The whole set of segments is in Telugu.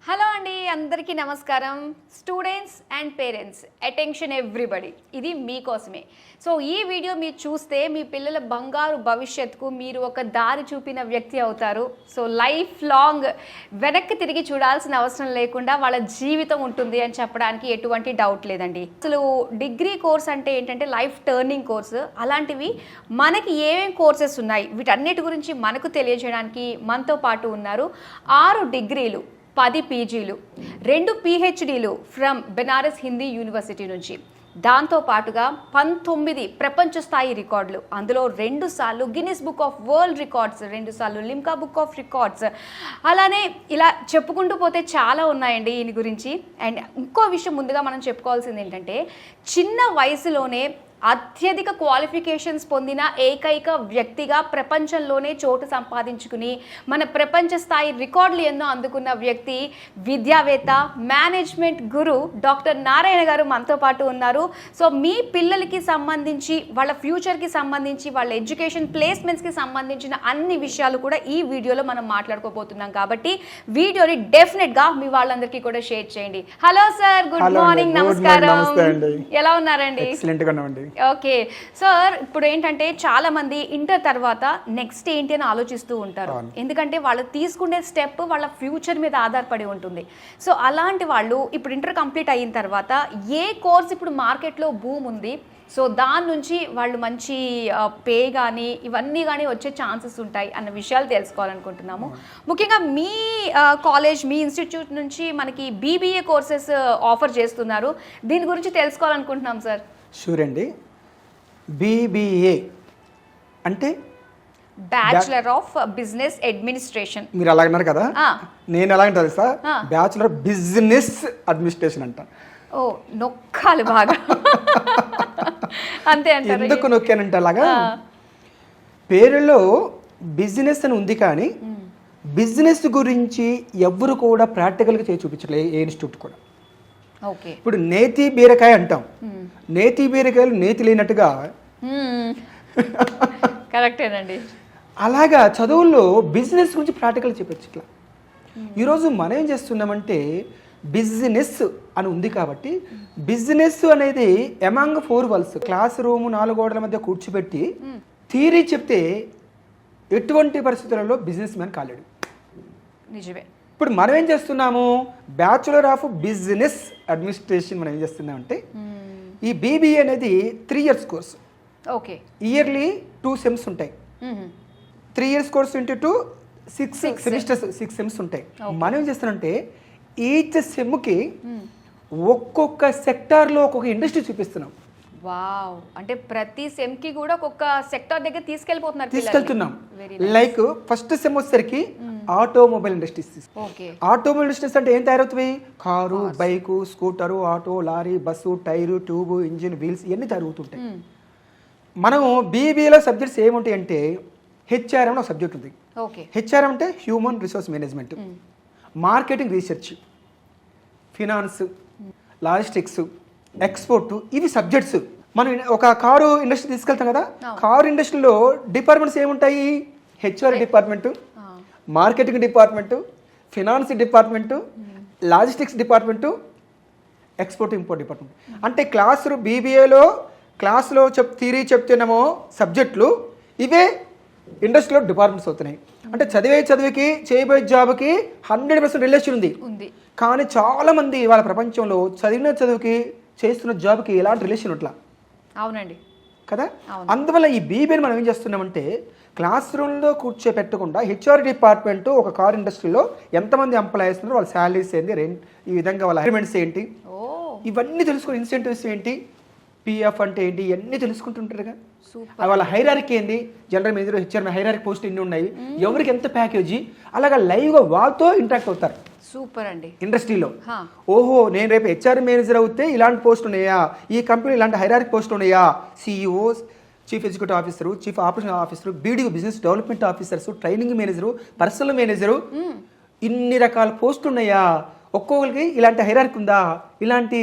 హలో అండి, అందరికీ నమస్కారం. Students and parents, attention everybody, ఇది మీకోసమే. సో ఈ వీడియో మీరు చూస్తే మీ పిల్లల బంగారు భవిష్యత్తుకు మీరు ఒక దారి చూపిన వ్యక్తి అవుతారు. సో లైఫ్ లాంగ్ వెనక్కి తిరిగి చూడాల్సిన అవసరం లేకుండా వాళ్ళ జీవితం ఉంటుంది అని చెప్పడానికి ఎటువంటి డౌట్ లేదండి. అసలు డిగ్రీ కోర్స్ అంటే ఏంటంటే లైఫ్ టర్నింగ్ కోర్సు. అలాంటివి మనకి ఏమేమి కోర్సెస్ ఉన్నాయి వీటన్నిటి గురించి మనకు తెలియజేయడానికి మనతో పాటు ఉన్నారు. 6 డిగ్రీలు, 10 పీజీలు, 2 PhDలు ఫ్రమ్ బెనారస్ హిందీ యూనివర్సిటీ నుంచి, దాంతో పాటుగా 19 ప్రపంచ స్థాయి రికార్డులు, అందులో 2 సార్లు Guinness book of world records, 2 సార్లు లిమ్కా బుక్ ఆఫ్ రికార్డ్స్, అలానే ఇలా చెప్పుకుంటూ పోతే చాలా ఉన్నాయండి దీని గురించి. అండ్ ఇంకో విషయం ముందుగా మనం చెప్పుకోవాల్సింది ఏంటంటే, చిన్న వయసులోనే అత్యధిక క్వాలిఫికేషన్స్ పొందిన ఏకైక వ్యక్తిగా ప్రపంచంలోనే చోటు సంపాదించుకుని మన ప్రపంచ స్థాయి రికార్డులు ఎన్నో అందుకున్న వ్యక్తి, విద్యావేత్త, మేనేజ్మెంట్ గురు డాక్టర్ నారాయణ గారు మనతో పాటు ఉన్నారు. సో మీ పిల్లలకి సంబంధించి, వాళ్ళ ఫ్యూచర్కి సంబంధించి, వాళ్ళ ఎడ్యుకేషన్ ప్లేస్మెంట్స్కి సంబంధించిన అన్ని విషయాలు కూడా ఈ వీడియోలో మనం మాట్లాడుకోబోతున్నాం. కాబట్టి వీడియోని డెఫినెట్గా మీ వాళ్ళందరికీ కూడా షేర్ చేయండి. హలో సార్, గుడ్ మార్నింగ్, నమస్కారం. ఎలా ఉన్నారండి? ఓకే సార్, ఇప్పుడు ఏంటంటే చాలా మంది ఇంటర్ తర్వాత నెక్స్ట్ ఏంటి అని ఆలోచిస్తూ ఉంటారు. ఎందుకంటే వాళ్ళు తీసుకునే స్టెప్ వాళ్ళ ఫ్యూచర్ మీద ఆధారపడి ఉంటుంది. సో అలాంటి వాళ్ళు ఇప్పుడు ఇంటర్ కంప్లీట్ అయిన తర్వాత ఏ కోర్స్ ఇప్పుడు మార్కెట్లో బూమ్ ఉంది, సో దాని నుంచి వాళ్ళు మంచి పే కానీ ఇవన్నీ కానీ వచ్చే ఛాన్సెస్ ఉంటాయి అన్న విషయాలు తెలుసుకోవాలనుకుంటున్నాము. ముఖ్యంగా మీ కాలేజ్, మీ ఇన్స్టిట్యూట్ నుంచి మనకి BBA కోర్సెస్ ఆఫర్ చేస్తున్నారు. దీని గురించి తెలుసుకోవాలనుకుంటున్నాం సార్. షూర్ అండి. BBA అంటే బ్యాచులర్ ఆఫ్ బిజినెస్ అడ్మినిస్ట్రేషన్. మీరు అలాగన్నారు కదా, నేను ఎలాగంటే తెలుసా, బ్యాచులర్ బిజినెస్ అడ్మినిస్ట్రేషన్ అంట. ఓ, నొక్కాలి బాగా. అంతే అంటారు. ఎందుకు నొక్కానంటే అలాగా, పేరులో బిజినెస్ అని ఉంది కానీ బిజినెస్ గురించి ఎవరు కూడా ప్రాక్టికల్గా చేసి చూపించలేదు, ఏ ఇన్స్టిట్యూట్ కూడా. ఇప్పుడు నేతి బీరకాయ అంటాం, నేతి బీరకాయలు నేతి లేనట్టుగా కరెక్టేనండి. అలాగా చదువుల్లో బిజినెస్ గురించి ప్రాక్టికల్ చెప్పచ్చు. ఇట్లా ఈరోజు మనం ఏం చేస్తున్నామంటే, బిజినెస్ అని ఉంది కాబట్టి బిజినెస్ అనేది అమాంగ్ 4 walls, క్లాస్ రూమ్ 4 గోడల మధ్య కూర్చోబెట్టి థియరీ చెప్తే ఎటువంటి పరిస్థితులలో బిజినెస్ మ్యాన్ కాలేడు. నిజమే. ఇప్పుడు మనం ఏం చేస్తున్నాము, బ్యాచులర్ ఆఫ్ బిజినెస్ అడ్మినిస్ట్రేషన్ మనం ఏం చేస్తున్నామంటే, ఈ BBA అనేది 3 years course. Okay. Yearly 2 sems ఉంటాయి. 3 years course into 2 6 semesters, 6 sems ఉంటాయి. మనం ఏం చేస్తున్నామంటే ఈచ్ సెమ్కి ఒక్కొక్క సెక్టార్లో ఒక్కొక్క ఇండస్ట్రీ చూపిస్తున్నాం. వావ్, అంటే ప్రతి సెమ్ కి కూడా ఒక్కొక్క సెక్టార్ దగ్గర తీసుకెళ్తున్నాం. లైక్ ఫస్ట్ సెమ్ వచ్చేసరికి ఆటోమొబైల్ ఇండస్ట్రీస్. ఆటోమొబైల్ ఇండస్ట్రీస్ అంటే ఏం తయారవుతాయి, car, bike, scooter, auto, lorry, bus, tyre, tube, engine, wheels ఇవన్నీ తయారవుతుంటాయి. మనం BBAలో సబ్జెక్ట్స్ ఏముంటాయి అంటే, HRM ఒక సబ్జెక్ట్ ఉంది. HRM అంటే human resource management, marketing research, finance, logistics, export, ఇవి సబ్జెక్ట్స్. మనం ఒక కారు ఇండస్ట్రీ తీసుకెళ్తాం కదా, కారు ఇండస్ట్రీలో డిపార్ట్మెంట్స్ ఏముంటాయి, HR department, marketing department, finance department, logistics department, export import department. అంటే BBAలో క్లాస్లో థియరీ చెప్తున్నామో సబ్జెక్టులు, ఇవే ఇండస్ట్రీలో డిపార్ట్మెంట్స్ అవుతున్నాయి. అంటే చదివికి చేయబోయే జాబ్కి 100% రిలేషన్ ఉంది. కానీ చాలామంది వాళ్ళ ప్రపంచంలో చదివిన చదువుకి చేస్తున్న జాబ్కి ఎలాంటి రిలేషన్ ఇట్లా. అవునండి కదా. అందువల్ల ఈ BBAని మనం ఏం చేస్తున్నామంటే, క్లాస్ రూమ్లో కూర్చోపెట్టకుండా HR డిపార్ట్మెంట్ ఒక కార్ ఇండస్ట్రీలో ఎంతమంది ఎంప్లాయీస్ ఉన్నారు, వాళ్ళ శాలరీస్ ఏంటి, ఈ విధంగా వాళ్ళ అగ్రిమెంట్స్ ఏంటి, ఇవన్నీ తెలుసుకుని, ఇన్సెంటివ్స్ ఏంటి, PF అంటే ఏంటి, ఇవన్నీ తెలుసుకుంటుంటారుగా. వాళ్ళ హైరార్కీ ఏంది, general manager, HR hierarchy post ఎన్ని ఉన్నాయి, ఎవరికి ఎంత ప్యాకేజీ, అలాగా లైవ్గా వాళ్ళతో ఇంటరాక్ట్ అవుతారు. సూపర్ అండి. ఇండస్ట్రీలో ఓహో, నేను రేపు HR మేనేజర్ అవుతే ఇలాంటి పోస్ట్ ఉన్నాయా, ఈ కంపెనీ ఇలాంటి హైరార్కీ పోస్ట్ ఉన్నాయా, CEO, chief executive officer, chief operation officer, BDO business development officers, training manager, personal manager, ఇన్ని రకాల పోస్టులు ఉన్నాయా, ఒక్కొక్కరికి ఇలాంటి హైరార్కీ ఉందా, ఇలాంటి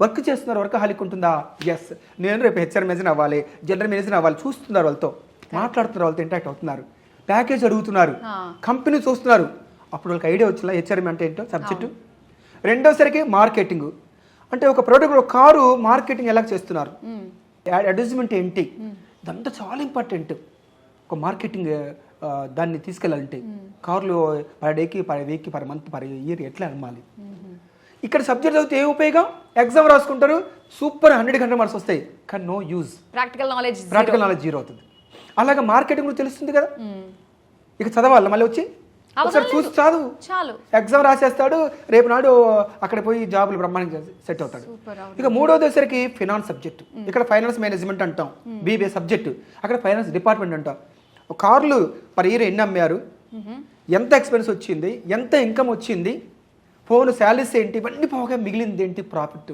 వర్క్ చేస్తున్నారు, వర్క్ హాలిక్ ఉంటుందా. ఎస్, నేను రేపు HR మేనేజర్ అవ్వాలి, జనరల్ మేనేజర్ అవ్వాలి, చూస్తున్నారు, వాళ్ళతో మాట్లాడుతున్నారు, వాళ్ళతో ఇంటరాక్ట్ అవుతున్నారు, ప్యాకేజ్ అడుగుతున్నారు, కంపెనీ చూస్తున్నారు. అప్పుడు వాళ్ళకి ఐడియా వచ్చిందా హెచ్ఆర్ఎం అంటే ఏంటో సబ్జెక్టు. రెండోసరికి మార్కెటింగ్, అంటే ఒక ప్రోడక్ట్ ఒక కారు మార్కెటింగ్ ఎలా చేస్తున్నారు, అడ్వర్టైజ్మెంట్ ఏంటి, ఇదంతా చాలా ఇంపార్టెంట్. ఒక మార్కెటింగ్ దాన్ని తీసుకెళ్ళాలంటే కార్లు పర్ డేకి పర్ వీక్కి పర్ మంత్ పర్ ఇయర్ ఎట్లా అమ్మాలి. ఇక్కడ సబ్జెక్ట్ చదివితే ఏ ఉపయోగం, ఎగ్జామ్ రాసుకుంటారు సూపర్ 100 మార్క్స్ వస్తాయి, కానీ no use, practical knowledge zero అవుతుంది. అలాగే మార్కెటింగ్ గురించి తెలుస్తుంది కదా, ఇక చదవాలి మళ్ళీ వచ్చి ఒకసారి చూసి చదువు చాలు, ఎగ్జామ్ రాసేస్తాడు, రేపు నాడు అక్కడ పోయి జాబులు బ్రహ్మాండంగా సెట్ అవుతాడు. ఇక మూడోది వచ్చేసరికి ఫైనాన్స్ సబ్జెక్ట్, ఇక్కడ ఫైనాన్స్ మేనేజ్మెంట్ అంటాం, బీబీఏ సబ్జెక్ట్, అక్కడ ఫైనాన్స్ డిపార్ట్మెంట్ అంటాం. కార్లు పర్ ఇయర్ ఎన్ని అమ్మారు, ఎంత ఎక్స్పెన్స్ వచ్చింది, ఎంత ఇన్కమ్ వచ్చింది, ఫోన్ శాలరీస్ ఏంటి, ఇవన్నీ పోగా మిగిలింది ఏంటి ప్రాఫిట్,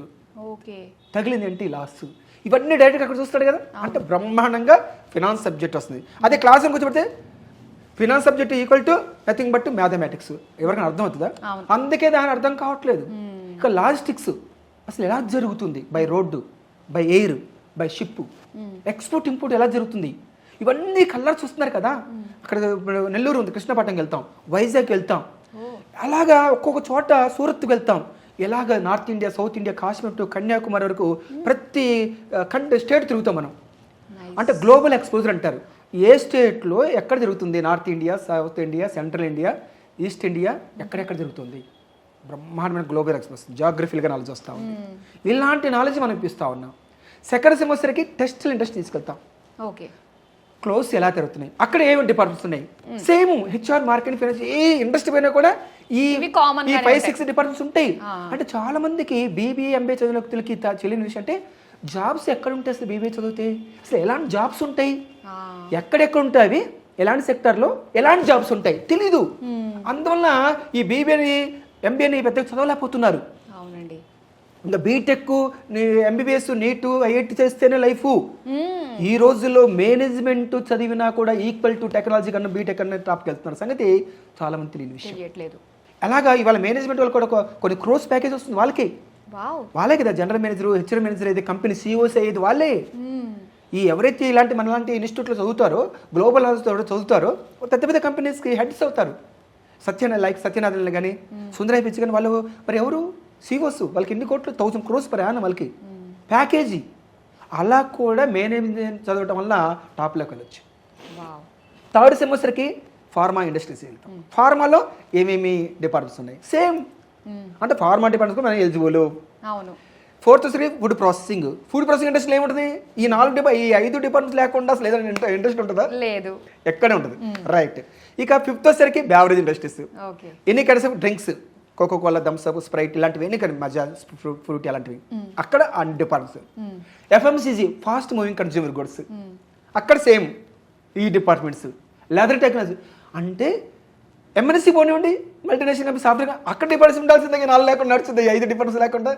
తగిలింది ఏంటి లాస్, ఇవన్నీ డైరెక్ట్గా అక్కడ చూస్తాడు కదా. అంటే బ్రహ్మాండంగా ఫైనాన్స్ సబ్జెక్ట్ వస్తుంది. అదే క్లాస్ కూర్చోబెడితే finance subject equal to nothing but mathematics, ఎవరికైనా అర్థం అవుతుందా, అందుకే దాని అర్థం కావట్లేదు. ఇక లాజిస్టిక్స్ అసలు ఎలా జరుగుతుంది, by road, by air, by ship, export import ఎలా జరుగుతుంది, ఇవన్నీ కలర్ చూస్తున్నారు కదా. అక్కడ నెల్లూరు ఉంది, కృష్ణపట్నంకి వెళ్తాం, వైజాగ్ వెళ్తాం, అలాగా ఒక్కొక్క చోట సూరత్కి వెళ్తాం, ఎలాగ north India, south India, Kashmir to Kanyakumari వరకు ప్రతి స్టేట్ తిరుగుతాం మనం. అంటే గ్లోబల్ ఎక్స్పోజర్ అంటారు. ఏ స్టేట్లో ఎక్కడ జరుగుతుంది, north India, south India, central India, east India, ఎక్కడెక్కడ జరుగుతుంది, బ్రహ్మాండమైన గ్లోబల్ ఎక్స్పోజ్, జాగ్రఫికల్గా నాలెడ్జ్ వస్తూ ఉంది. ఇలాంటి నాలెడ్జ్ మనం ఇప్పిస్తూ ఉన్నాం. సెకండ్ సెమిస్టర్కి టెస్టులు ఇండస్ట్రీ తీసుకెళ్తాం, ఓకే, క్లోజ్ ఎలా తిరుగుతున్నాయి, అక్కడ ఏమేమి డిపార్ట్మెంట్స్ ఉన్నాయి, సేమ్ హెచ్ఆర్, మార్కెటింగ్, ఫైనాన్స్, ఏ ఇండస్ట్రీ పైన కూడా ఈ 5-6 డిపార్ట్మెంట్స్ ఉంటాయి. అంటే చాలా మందికి బీబీఏ ఎంబీఏ చదివిన వ్యక్తులకి తెలియని విషయం అంటే జాబ్స్ ఎక్కడ ఉంటాయి, అసలు బీబీఏ చదివితే అసలు ఎలాంటి జాబ్స్ ఉంటాయి, ఎక్కడెక్కడ ఉంటాయి, అవి ఎలాంటి సెక్టార్లో ఎలాంటి జాబ్స్ ఉంటాయి తెలీదు. అందువల్ల ఈ బీబీఏని ఎంబీఏని పెద్దగా చదవలేకపోతున్నారు. ఇంకా బీటెక్, ఎంబీబీఎస్, నీటు, ఐఐటి చేస్తేనే లైఫ్. ఈ రోజుల్లో మేనేజ్మెంట్ చదివినా కూడా ఈక్వల్ టు టెక్నాలజీ కన్నా బీటెక్ కన్నా టాప్కి వెళ్తున్నారు సంగతి చాలా మంది తెలియని విషయం. అలాగా ఇవాళ మేనేజ్మెంట్ వాళ్ళు కూడా కొన్ని క్రోస్ ప్యాకేజ్ వస్తుంది వాళ్ళే కదా. జనరల్ మేనేజర్, హెచ్ఆర్ మేనేజర్ అయితే కంపెనీ సిఇఓస్ అయ్యేది వాళ్ళే. ఈ ఎవరైతే ఇలాంటి మనలాంటి ఇన్స్టిట్యూట్లో చదువుతారో, గ్లోబల్ చదువుతారో, పెద్ద పెద్ద కంపెనీస్కి హెడ్స్ అవుతారు. సత్యనాథన్ కానీ, సుందరయ్య పిచ్చి కానీ, వాళ్ళు మరి ఎవరు సిఓస్, వాళ్ళకి ఎన్ని కోట్లు, 1000 crores per annum వాళ్ళకి ప్యాకేజీ. అలా కూడా మేనేజ్మెంట్ చదవటం వల్ల టాప్లోకి వెళ్ళొచ్చు. థర్డ్ సెమిస్టర్కి ఫార్మా ఇండస్ట్రీస్ వెళ్తాం. ఫార్మాలో ఏమేమి డిపార్ట్మెంట్స్ ఉన్నాయి, సేమ్. అంటే ఫార్మా డిపార్ట్మెంట్స్ మనం ఎలిజిబుల్. ఫోర్త్ వచ్చి food processing. Food processing industry ఏముంటుంది, ఈ 5 డిపార్ట్మెంట్స్ లేకుండా అసలు ఏదైనా ఇండస్ట్రీ ఉంటుందా, లేదు, ఎక్కడే ఉంటుంది. రైట్. ఇక ఫిఫ్త్ వచ్చేసరికి బ్యావరేజ్ ఇండస్ట్రీస్, ఎన్ని kinds of drinks, Coca Cola, Thums Up, Sprite, ఇలాంటివి ఎన్ని కానీ, మజా, ఫ్రూటీ, అలాంటివి అక్కడ అన్ని departments. FMCG, fast moving consumer goods, అక్కడ సేమ్ ఈ డిపార్ట్మెంట్స్. లెదర్ టెక్నాలజీ అంటే ఎంఎన్సీ పోనివ్వండి, మల్టీనేషనల్ కంపెనీ, సాఫ్ట్వేర్, అక్కడ డిపార్ట్మెంట్స్ ఉండాల్సిందే, 4 లేకుండా నడుస్తుంది, 5 డిపార్ట్మెంట్స్ లేకుండా.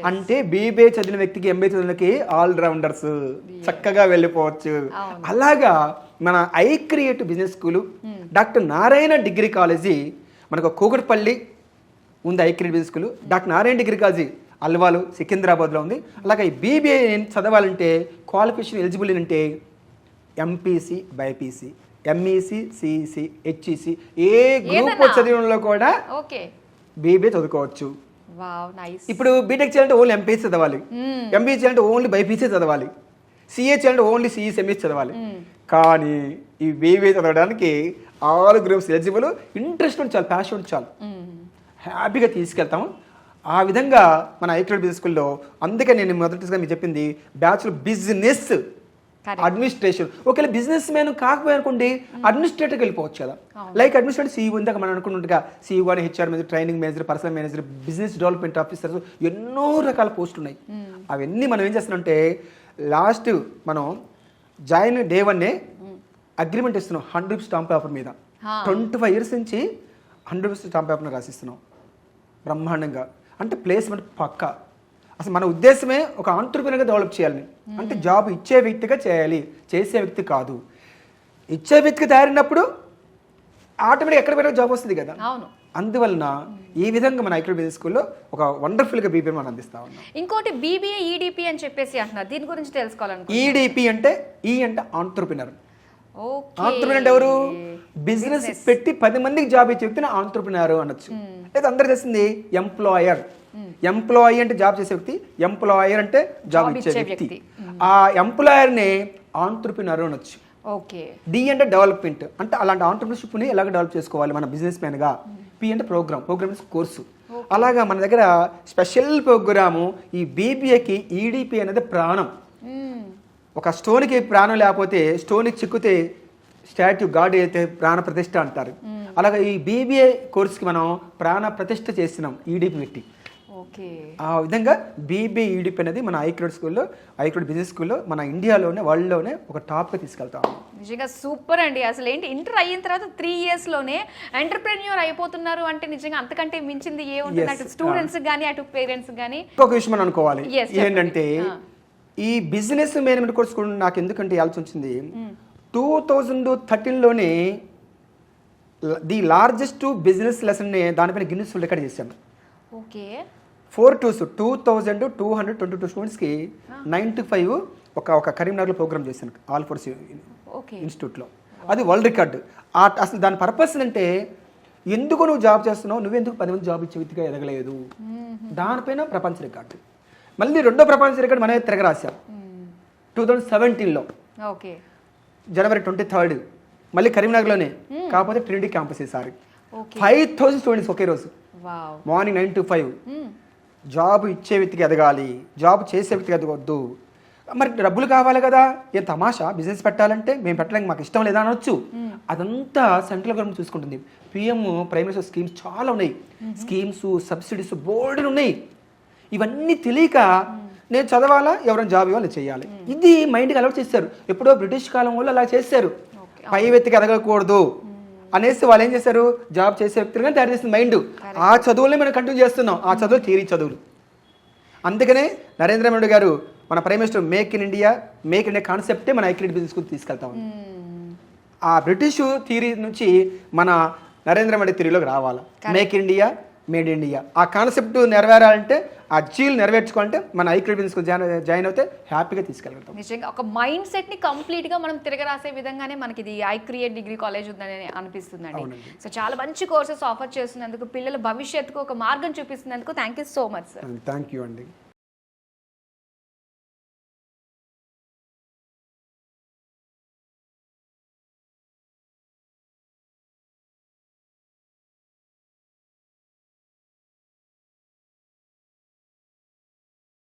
అంటే బీబీఏ చదివిన వ్యక్తికి, ఎంబీఏ చదివినకి ఆల్రౌండర్స్, చక్కగా వెళ్ళిపోవచ్చు. అలాగా మన I creative business school, doctor Narayana degree college మనకు కూకట్పల్లి ఉంది. I creative business school doctor Narayana degree college Alwal, సికింద్రాబాద్లో ఉంది. అలాగే ఈ బీబీఏ చదవాలంటే క్వాలిఫికేషన్ ఎలిజిబుల్ ఏంటంటే MPC, BiPC, MEC, CEC, HEC, ఏ గ్రూప్ చదివినలో కూడా బీబీఏ చదువుకోవచ్చు. ఇప్పుడు బీటెక్ చేయాలంటే ఓన్లీ ఎంపీసీ చదవాలి, ఎంబీఏ చేయాలంటే ఓన్లీ బైపీసీ చదవాలి, సిఏ చేయాలంటే ఓన్లీ సిఈసి, ఎంఈసి చదవాలి. కానీ ఈ బీబీఏ చదవడానికి ఆల్ గ్రూప్స్ ఎలిజిబుల్. ఇంట్రెస్ట్ ఉంటే చాలు, ప్యాషన్ ఉంటే చాలు, హ్యాపీగా తీసుకెళ్తాము. ఆ విధంగా మన ఐక్రెడిట్ బిజినెస్ స్కూల్లో, అందుకే నేను మొదటిగా మీకు చెప్పింది బ్యాచులర్ బిజినెస్ అడ్మినిస్ట్రేషన్. ఒకవేళ బిజినెస్ మ్యాన్ కాకపోయానుకోండి, అడ్మినిస్ట్రేటర్కి వెళ్ళిపోవచ్చు కదా. లైక్ అడ్మినిస్ట్రేటర్, సీఈఓ, ఇందాక మనం అనుకున్నట్టుగా సీఈఓ అని, HR manager, training manager, personal manager, business development officers, ఎన్నో రకాల పోస్టులు ఉన్నాయి. అవన్నీ మనం ఏం చేస్తున్నామంటే లాస్ట్ మనం జాయిన్ డే 1 అగ్రిమెంట్ ఇస్తున్నాం 100 రూపీస్ స్టాంప్ పేపర్ మీద. 25 years నుంచి 100 రూపీస్ స్టాంప్ పేపర్ని రాసిస్తున్నాం బ్రహ్మాండంగా. అంటే ప్లేస్మెంట్ పక్కా. అసలు మన ఉద్దేశమే ఒక ఆంట్రప్రెన్యూర్గా డెవలప్ చేయాలని. అంటే జాబ్ ఇచ్చే వ్యక్తిగా చేయాలి, చేసే వ్యక్తి కాదు. ఇచ్చే వ్యక్తికి తయారైనప్పుడు ఆటోమేటిక్ ఎక్కడ పోయినా జాబ్ వస్తుంది కదా. అందువలన ఈ విధంగా మన ఐక్రెడిట్ బిజినెస్ స్కూల్లో ఒక వండర్ఫుల్గా బీబీఏ మనం అందిస్తా ఉన్నాం. ఇంకోటి బీబీఏ ఈడీపీ అని చెప్పేసి అంటున్నారు, దీని గురించి తెలుసుకోవాలనుకుంటున్నాను. ఈడీపీ అంటే ఈ అంటే ఆంట్రప్రెన్యూర్, ఆంటర్ప్రినర్ అంటే ఎవరు? బిజినెస్ పెట్టి 10 మందికి జాబ్ ఇచ్చే వ్యక్తిని ఆంటర్ప్రినర్ అనొచ్చు. లేదా అందరు తెలిసింది ఎంప్లాయర్. ఎంప్లాయీ అంటే జాబ్ చేసే వ్యక్తి, ఎంప్లాయర్ అంటే జాబ్ ఇచ్చే వ్యక్తి. ఆ ఎంప్లాయర్ ని ఆంటర్ప్రినర్ అనొచ్చు. ఓకే. డి అంటే డెవలప్మెంట్, అంటే అలాంటి ఆంటర్ప్రినర్షిప్ ని ఎలాగ డెవలప్ చేసుకోవాలి మన బిజినెస్ మ్యాన్ గా. పి అంటే ప్రోగ్రామ్ కోర్సు. అలాగా మన దగ్గర స్పెషల్ ప్రోగ్రాము ఈ బీబీఏకి ఈడిపి అనేది ప్రాణం. ఒక స్టోన్కి ప్రాణం లేకపోతే స్టోన్కి చిక్కితే స్టాట్యూ గాడ్ అయితే ప్రాణ ప్రతిష్ఠ అంటారు. అలాగే ఈ బీబీఏ కోర్సుకి మనం ప్రాణ ప్రతిష్ఠ చేస్తున్నాం ఈడిపి పెట్టి. ఆ విధంగా బీబీఏ ఈడిపి అనేది మన ఐక్రోడ్ స్కూల్లో, ఐక్రోడ్ బిజినెస్ స్కూల్లో మన ఇండియాలోనే వరల్డ్లోనే ఒక టాప్గా తీసుకెళ్తాం. నిజంగా సూపర్ అండి. అసలు ఏంటి, ఇంటర్ అయిన తర్వాత 3 yearsలోనే ఎంటర్ప్రెన్యూర్ అయిపోతున్నారు అంటే నిజంగా అంతకంటే మించింది ఏ ఉంటుంది అటు స్టూడెంట్స్ కానీ అటు పేరెంట్స్ కానీ. ఒక విషయం మనం అనుకోవాలి ఏంటంటే ఈ బిజినెస్ మేనేజ్మెంట్ కోర్స్ కూడా నాకు ఎందుకంటే ఆలోచన వచ్చింది. 2013లోనే ది లార్జెస్ట్ బిజినెస్ లెసన్ దానిపైన గిన్నిస్ వరల్డ్ రికార్డ్ చేశాను. ఓకే. 2222 స్టూడెంట్స్కి 9 to 5 ఒక కరీంనగర్లో ప్రోగ్రామ్ చేశాను ఆల్ ఫోర్స్ ఇన్స్టిట్యూట్లో. అది వరల్డ్ రికార్డ్. అసలు దాని పర్పస్ అంటే ఎందుకు నువ్వు జాబ్ చేస్తున్నావు, నువ్వెందుకు 10 మంది జాబ్ ఇచ్చే వ్యక్తిగా ఎదగలేదు, దానిపైన ప్రపంచ రికార్డు. మళ్ళీ రెండో ప్రపంచ రికార్డు మనమే తిరగరాశాం 2017లో. ఓకే. January 23rd మళ్ళీ కరీంనగర్లోనే, కాకపోతే ట్రినిటీ క్యాంపస్ ఈసారి. 5000 స్టూడెంట్స్ ఒకే రోజు, మార్నింగ్ 9 to 5. జాబ్ ఇచ్చే వ్యక్తికి ఎదగాలి, జాబ్ చేసే వ్యక్తికి ఎదగొద్దు. మరి డబ్బులు కావాలి కదా, ఏం తమాషా బిజినెస్ పెట్టాలంటే మేము పెట్టడానికి మాకు ఇష్టం లేదా అనొచ్చు. అదంతా సెంట్రల్ గవర్నమెంట్ చూసుకుంటుంది. పిఎం ప్రైమ్ మినిస్టర్ స్కీమ్స్ చాలా ఉన్నాయి, స్కీమ్స్ సబ్సిడీస్ బోర్డులు ఉన్నాయి. ఇవన్నీ తెలియక నేను చదవాలా, ఎవరైనా జాబ్ ఇవ్వాలి, చేయాలి, ఇది మైండ్కి అలవాటు చేశారు. ఎప్పుడో బ్రిటిష్ కాలం వాళ్ళు అలా చేశారు. పై వ్యక్తికి ఎదగకూడదు అనేసి వాళ్ళు ఏం చేశారు, జాబ్ చేసే వ్యక్తిగా తయారు చేసిన మైండ్. ఆ చదువులనే మనం కంటిన్యూ చేస్తున్నాం, ఆ చదువులు థియరీ చదువులు. అందుకనే నరేంద్ర మోడీ గారు మన prime minister make in India కాన్సెప్టే మన ఐక్రెడిట్ బిజినెస్ స్కూల్ తీసుకెళ్తాం. ఆ బ్రిటిష్ థియరీ నుంచి మన నరేంద్ర మోడీ థియరీలోకి రావాలి. Make in India, made India, ఆ కాన్సెప్ట్ నెరవేరాలంటే, ఆ జీలు నెరవేర్చుకోవాలంటే మన ఐక్రెడిట్ బిజినెస్ స్కూల్ జాయిన్ అవుతే హ్యాపీగా తీసుకెళ్తాం. నిజంగా ఒక మైండ్ సెట్ని కంప్లీట్గా మనం తిరగరాసే విధంగానే మనకి ఇది ఐక్రియేట్ డిగ్రీ కాలేజ్ ఉందని అనిపిస్తుందండి. సో చాలా మంచి కోర్సెస్ ఆఫర్ చేస్తున్నందుకు, పిల్లల భవిష్యత్తుకు ఒక మార్గం చూపిస్తున్నందుకు thank you so much sir. Thank you అండి.